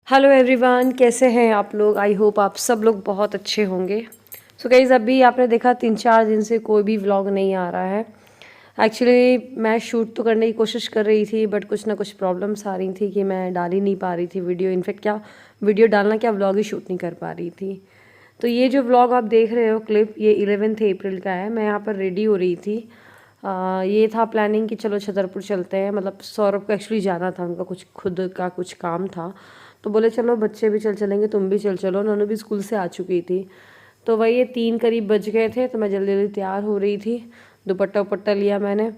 Hello everyone, कैसे हैं आप लोग। आई होप आप सब लोग बहुत अच्छे होंगे। सो गाइस, अभी आपने देखा 3-4 दिन से कोई भी व्लॉग नहीं आ रहा है। एक्चुअली मैं शूट तो करने की कोशिश कर रही थी, बट कुछ ना कुछ प्रॉब्लम्स आ रही थी कि मैं डाल ही नहीं पा रही थी वीडियो। इनफेक्ट क्या वीडियो डालना, क्या व्लॉग ही शूट नहीं कर पा रही थी। तो ये जो व्लॉग आप देख रहे हो क्लिप, ये 11 अप्रैल का है। मैं यहाँ पर रेडी हो रही थी। ये था प्लानिंग कि चलो छतरपुर चलते हैं। मतलब सौरभ को एक्चुअली जाना था, उनका कुछ खुद का कुछ काम था, तो बोले चलो बच्चे भी चलेंगे, तुम भी चलो। उन्होंने भी स्कूल से आ चुकी थी। तो वही ये 3 करीब बज गए थे, तो मैं जल्दी जल्दी तैयार हो रही थी। दुपट्टा उपट्टा लिया मैंने,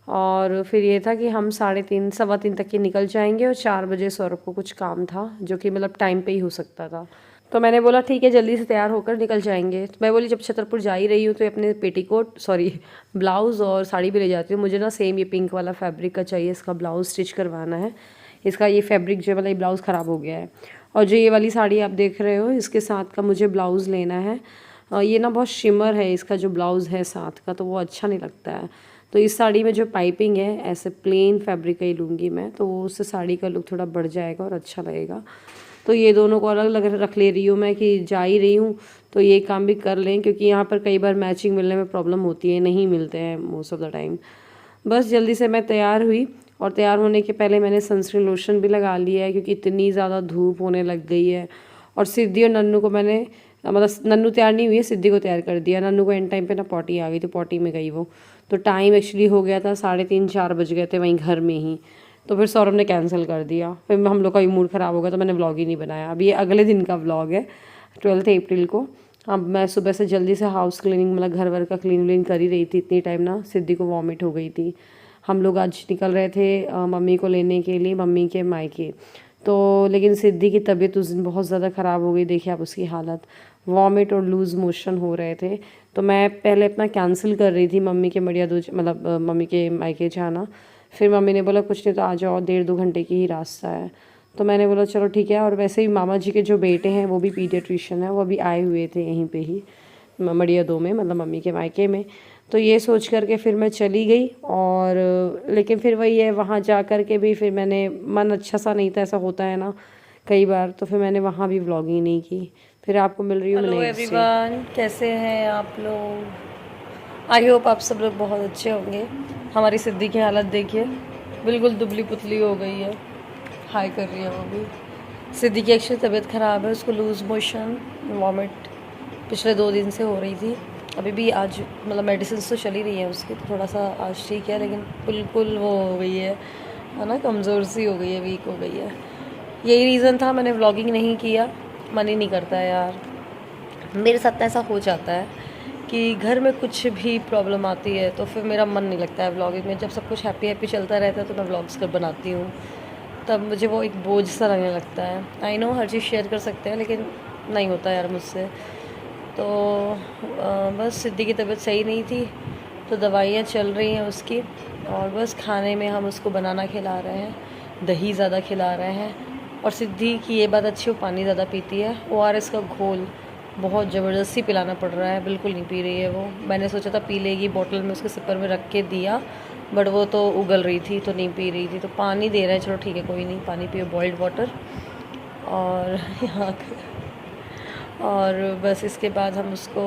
और फिर ये था कि हम 3:30 3:15 तक के निकल जाएंगे। और 4 बजे सौरभ को कुछ काम था, जो कि मतलब टाइम पे ही हो सकता था। तो मैंने बोला ठीक है, जल्दी से तैयार होकर निकल जाएंगे। तो मैं बोली जब छतरपुर जा ही रही हूँ तो अपने पेटीकोट ब्लाउज़ और साड़ी भी ले जाती हूँ। मुझे ना सेम ये पिंक वाला फैब्रिक का चाहिए, इसका ब्लाउज़ स्टिच करवाना है। इसका ये फैब्रिक जो मतलब ये ब्लाउज़ ख़राब हो गया है। और जो ये वाली साड़ी आप देख रहे हो, इसके साथ का मुझे ब्लाउज़ लेना है। ये ना बहुत शिमर है इसका जो ब्लाउज़ है साथ का, तो वो अच्छा नहीं लगता है। तो इस साड़ी में जो पाइपिंग है ऐसे प्लेन फैब्रिक का ही लूँगी मैं, तो उससे साड़ी का लुक थोड़ा बढ़ जाएगा और अच्छा लगेगा। तो ये दोनों को अलग अलग रख ले रही हूँ मैं कि जा ही रही हूँ तो ये काम भी कर लें, क्योंकि यहाँ पर कई बार मैचिंग मिलने में प्रॉब्लम होती है, नहीं मिलते हैं मोस्ट ऑफ द टाइम। बस जल्दी से मैं तैयार हुई, और तैयार होने के पहले मैंने सनस्क्रीन लोशन भी लगा लिया है, क्योंकि इतनी ज़्यादा धूप होने लग गई है। और सिद्धि और नन्नू को मैंने मतलब नन्नू तैयार नहीं हुई है, सिद्धि को तैयार कर दिया। नन्नू को एंड टाइम पे ना पॉटी आ गई, तो पॉटी में गई वो। तो टाइम एक्चुअली हो गया था 3:30-4 बज गए थे वहीं घर में ही। तो फिर सौरभ ने कैंसिल कर दिया, फिर हम लोग का भी मूड ख़राब हो गया, तो मैंने व्लॉग ही नहीं बनाया। अब ये अगले दिन का व्लॉग है, 12 अप्रैल को। अब मैं सुबह से जल्दी से हाउस क्लीनिंग मतलब घर वर का क्लीन कर ही रही थी। इतनी टाइम ना सिद्धि को वॉमिट हो गई थी। हम लोग आज निकल रहे थे मम्मी को लेने के लिए, मम्मी के मायके। तो लेकिन सिद्धि की तबीयत उस दिन बहुत ज़्यादा ख़राब हो गई। देखिए आप उसकी हालत, वॉमिट और लूज़ मोशन हो रहे थे। तो मैं पहले अपना कैंसिल कर रही थी मम्मी के मड़िया दूज मतलब मम्मी के मायके जाना। फिर मम्मी ने बोला कुछ नहीं तो आ जाओ, 1.5-2 घंटे की ही रास्ता है। तो मैंने बोला चलो ठीक है। और वैसे ही मामा जी के जो बेटे हैं वो भी पीडियाट्रिशियन है, वो भी आए हुए थे यहीं पे ही मड़िया 2 में, मतलब मम्मी के मायके में। तो ये सोच करके फिर मैं चली गई। और लेकिन फिर वही है, वहाँ जा कर के भी फिर मैंने मन अच्छा सा नहीं था, ऐसा होता है ना कई बार। तो फिर मैंने वहाँ भी व्लॉगिंग नहीं की। फिर आपको मिल रही हूँ। हेलो एवरीवन, कैसे हैं आप लोग। आई होप आप सब लोग बहुत अच्छे होंगे। हमारी सिद्धि की हालत देखिए, बिल्कुल दुबली पुतली हो गई है। हाई कर रही है वो भी। सिद्धि की एक्चुअली तबीयत ख़राब है, उसको लूज़ मोशन वॉमिट पिछले 2 दिन से हो रही थी। अभी भी आज मतलब मेडिसिन तो चली रही है उसकी, तो थोड़ा सा आज ठीक है, लेकिन बिल्कुल वो हो गई है ना, कमज़ोर सी हो गई है, वीक हो गई है। यही रीज़न था मैंने व्लॉगिंग नहीं किया। मन ही नहीं करता है यार। मेरे साथ ऐसा हो जाता है कि घर में कुछ भी प्रॉब्लम आती है तो फिर मेरा मन नहीं लगता है व्लॉगिंग में। जब सब कुछ हैप्पी हैप्पी चलता रहता है तो मैं व्लॉग्स कर बनाती हूँ, तब मुझे वो एक बोझ सा लगने लगता है। I know her cheese share कर सकते हैं, लेकिन नहीं होता यार मुझसे। तो बस सिद्धि की तबीयत सही नहीं थी, तो दवाइयाँ चल रही हैं उसकी। और बस खाने में हम उसको बनाना खिला रहे हैं, दही ज़्यादा खिला रहे हैं। और सिद्धि की ये बात अच्छी, वो पानी ज़्यादा पीती है। ORS का घोल बहुत ज़बरदस्ती पिलाना पड़ रहा है, बिल्कुल नहीं पी रही है वो। मैंने सोचा था पी लेगी, बोतल में उसके सिपर में रख के दिया, बट वो तो उगल रही थी तो नहीं पी रही थी। तो पानी दे रहे हैं, चलो ठीक है कोई नहीं, पानी पियो, बॉइल्ड वाटर। और यहाँ और बस इसके बाद हम उसको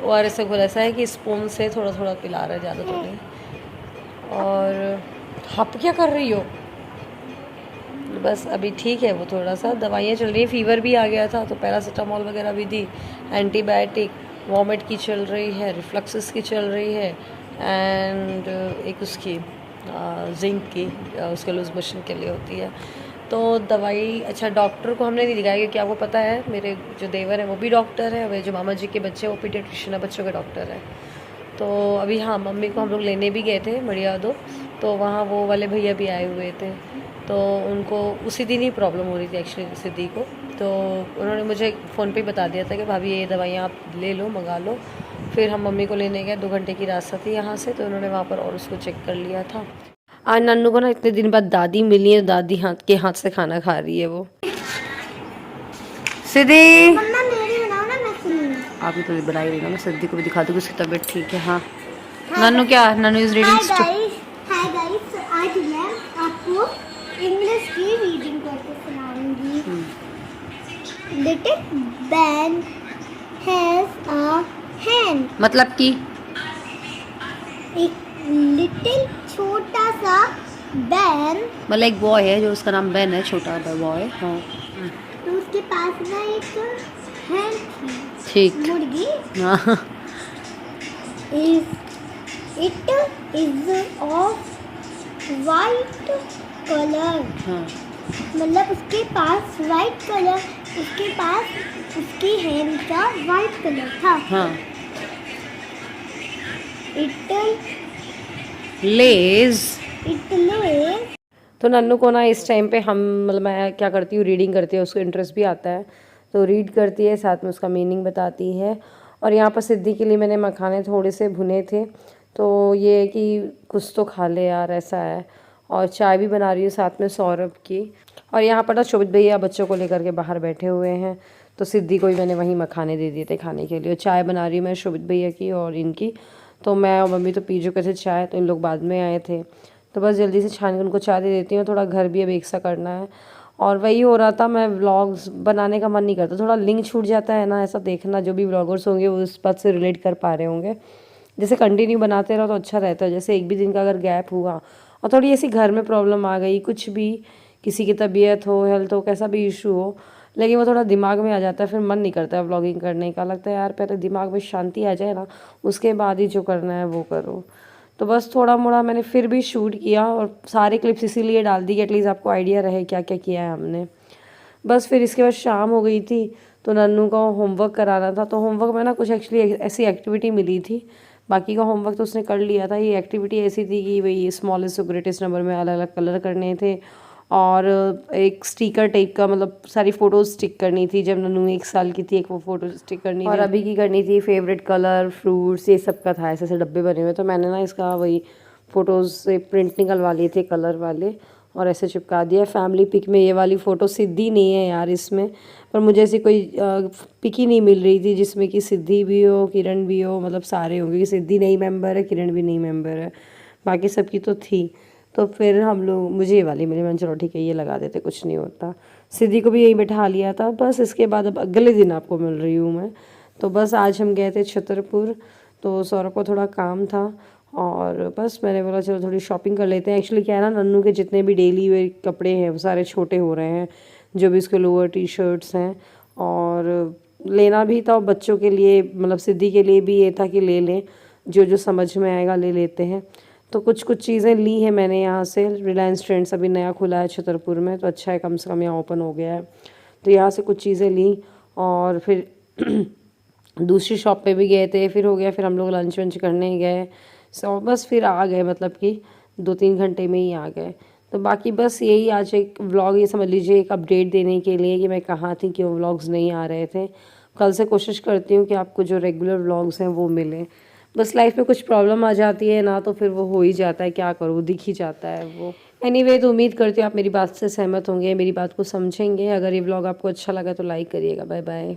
ORS का घोल ऐसा है कि स्पून से थोड़ा थोड़ा पिला रहा है, ज़्यादा तो नहीं। और आप क्या कर रही हो। बस अभी ठीक है वो, थोड़ा सा दवाइयाँ चल रही हैं। फीवर भी आ गया था तो पैरासीटामोल वगैरह भी दी, एंटीबायोटिक, वॉमिट की चल रही है, रिफ्लक्सेस की चल रही है, एंड एक उसकी जिंक की उसके लूज मोशन के लिए होती है। तो दवाई अच्छा डॉक्टर को हमने नहीं दिखाया, क्योंकि आपको पता है मेरे जो देवर हैं वो भी डॉक्टर है, वे जो मामा जी के बच्चे वो पीडियाट्रिशियन है, बच्चों के डॉक्टर है। तो अभी हाँ, मम्मी को हम लोग लेने भी गए थे बढ़िया 2, तो वहाँ वो वाले भैया भी आए हुए थे। तो उनको उसी दिन ही प्रॉब्लम हो रही थी एक्चुअली सिद्धि को। तो उन्होंने मुझे फ़ोन पे बता दिया था कि भाभी ये दवाइयाँ आप ले लो, मंगा लो। फिर हम मम्मी को लेने गए, 2 घंटे की रास्ता थी यहाँ से, तो उन्होंने वहाँ पर और उसको चेक कर लिया था। आज नन्नू को ना इतने दिन बाद दादी मिली है, दादी हाथ से खाना खा रही है वो। सिद्धि आप ही तो बना ही रही ना, मैं सिद्धि को भी दिखा दूँगी, उसकी तबीयत ठीक है। हाँ नन्नू क्या, Nannu is reading. Hi guys, आज मैं आपको इंग्लिश की रीडिंग करके सुनाऊंगी। Little Ben has a hand. मतलब कि एक लिटिल छोटा सा बैन, मतलब एक बॉय है जो उसका नाम बेन है, छोटा बॉय। हाँ तो उसके पास ना एक हैंड थी, ठीक। मुर्गी। हाँ it is of white colour. हाँ मतलब उसके पास वाइट कलर, उसके पास उसकी हैंड का वाइट कलर था। हाँ। It lays. लेज। तो नन्नू को ना इस टाइम पे हम मतलब मैं क्या करती हूँ, रीडिंग करती है, उसको इंटरेस्ट भी आता है तो रीड करती है, साथ में उसका मीनिंग बताती है। और यहाँ पर सिद्धि के लिए मैंने मखाने थोड़े से भुने थे, तो ये है कि कुछ तो खा ले यार, ऐसा है। और चाय भी बना रही हूँ साथ में सौरभ की। और यहाँ पर ना शोभित भैया बच्चों को लेकर के बाहर बैठे हुए हैं, तो सिद्धि को ही मैंने वहीं मखाने दे दिए थे खाने के लिए। चाय बना रही हूँ मैं शोभित भैया की और इनकी, तो मैं और मम्मी तो पी चुके थे चाय, तो इन लोग बाद में आए थे, तो बस जल्दी से छान के उनको चाय दे देती हूँ। थोड़ा घर भी अब एक सा करना है, और वही हो रहा था, मैं व्लॉग्स बनाने का मन नहीं करता, थोड़ा लिंक छूट जाता है ना, ऐसा देखना जो भी व्लॉगर्स होंगे वो उस बात से रिलेट कर पा रहे होंगे। जैसे कंटिन्यू बनाते रहो तो अच्छा रहता है, जैसे एक भी दिन का अगर गैप हुआ और थोड़ी ऐसी घर में प्रॉब्लम आ गई, कुछ भी, किसी की तबीयत हो, हेल्थ हो, कैसा भी इशू हो, लेकिन वो थोड़ा दिमाग में आ जाता है, फिर मन नहीं करता है व्लॉगिंग करने का। लगता है यार पहले दिमाग में शांति आ जाए ना, उसके बाद ही जो करना है वो करो। तो बस थोड़ा मोड़ा मैंने फिर भी शूट किया, और सारे क्लिप्स इसीलिए डाल दी कि एटलीस्ट आपको आइडिया रहे क्या क्या किया है हमने। बस फिर इसके बाद शाम हो गई थी, तो नन्नू का होमवर्क कराना था, तो होमवर्क में ना कुछ एक्चुअली ऐसी एक्टिविटी मिली थी, बाकी का होमवर्क तो उसने कर लिया था। ये एक्टिविटी ऐसी थी कि भाई स्मॉलेस्ट टू ग्रेटेस्ट नंबर में अलग अलग कलर करने थे, और एक स्टिकर टाइप का, मतलब सारी फ़ोटोज़ स्टिक करनी थी। जब नन्नू 1 साल की थी, एक वो फ़ोटो स्टिक करनी थी, और अभी की करनी थी फेवरेट कलर, फ्रूट्स, ये सब का था, ऐसे ऐसे डब्बे बने हुए। तो मैंने ना इसका वही फ़ोटोज़ से प्रिंट निकलवा लिए थे कलर वाले, और ऐसे चिपका दिया। फैमिली पिक में ये वाली फ़ोटो सिद्धि नहीं है यार इसमें, पर मुझे ऐसी कोई पिक ही नहीं मिल रही थी जिसमें कि सिद्धि भी हो, किरण भी हो, मतलब सारे होंगे, क्योंकि सिद्धि नई मेंबर है, किरण भी नई मेंबर है, बाकी सबकी तो थी। तो फिर हम लोग, मुझे ये वाली मिली, मैंने चलो ठीक है ये लगा देते, कुछ नहीं होता। सिद्धि को भी यही बैठा लिया था। बस इसके बाद अब अगले दिन आपको मिल रही हूँ मैं। तो बस आज हम गए थे छतरपुर, तो सौरभ को थोड़ा काम था, और बस मैंने बोला चलो थोड़ी शॉपिंग कर लेते हैं। एक्चुअली क्या है ना, नन्नू के जितने भी डेली वेयर कपड़े हैं वो सारे छोटे हो रहे हैं, जो भी उसके लोअर टी शर्ट्स हैं, और लेना भी था, और बच्चों के लिए मतलब सिद्धि के लिए भी ये था कि ले लें, जो जो समझ में आएगा ले लेते हैं। तो कुछ कुछ चीज़ें ली हैं मैंने यहाँ से। रिलायंस ट्रेंड्स अभी नया खुला है छतरपुर में, तो अच्छा है, कम से कम यहाँ ओपन हो गया है, तो यहाँ से कुछ चीज़ें ली। और फिर दूसरी शॉप पे भी गए थे, फिर हो गया, फिर हम लोग लंच वंच करने गए, सो बस फिर आ गए, मतलब कि 2-3 घंटे में ही आ गए। तो बाकी बस यही आज एक व्लॉग, ये समझ लीजिए एक अपडेट देने के लिए कि मैं कहाँ थी, क्यों व्लॉग्स नहीं आ रहे थे। कल से कोशिश करती हूँ कि आपको जो रेगुलर व्लॉग्स हैं वो मिलें। बस लाइफ में कुछ प्रॉब्लम आ जाती है ना, तो फिर वो हो ही जाता है, क्या करूँ, दिख ही जाता है वो। एनीवे, तो उम्मीद करती हूँ आप मेरी बात से सहमत होंगे, मेरी बात को समझेंगे। अगर ये व्लॉग आपको अच्छा लगा तो लाइक करिएगा। Bye bye.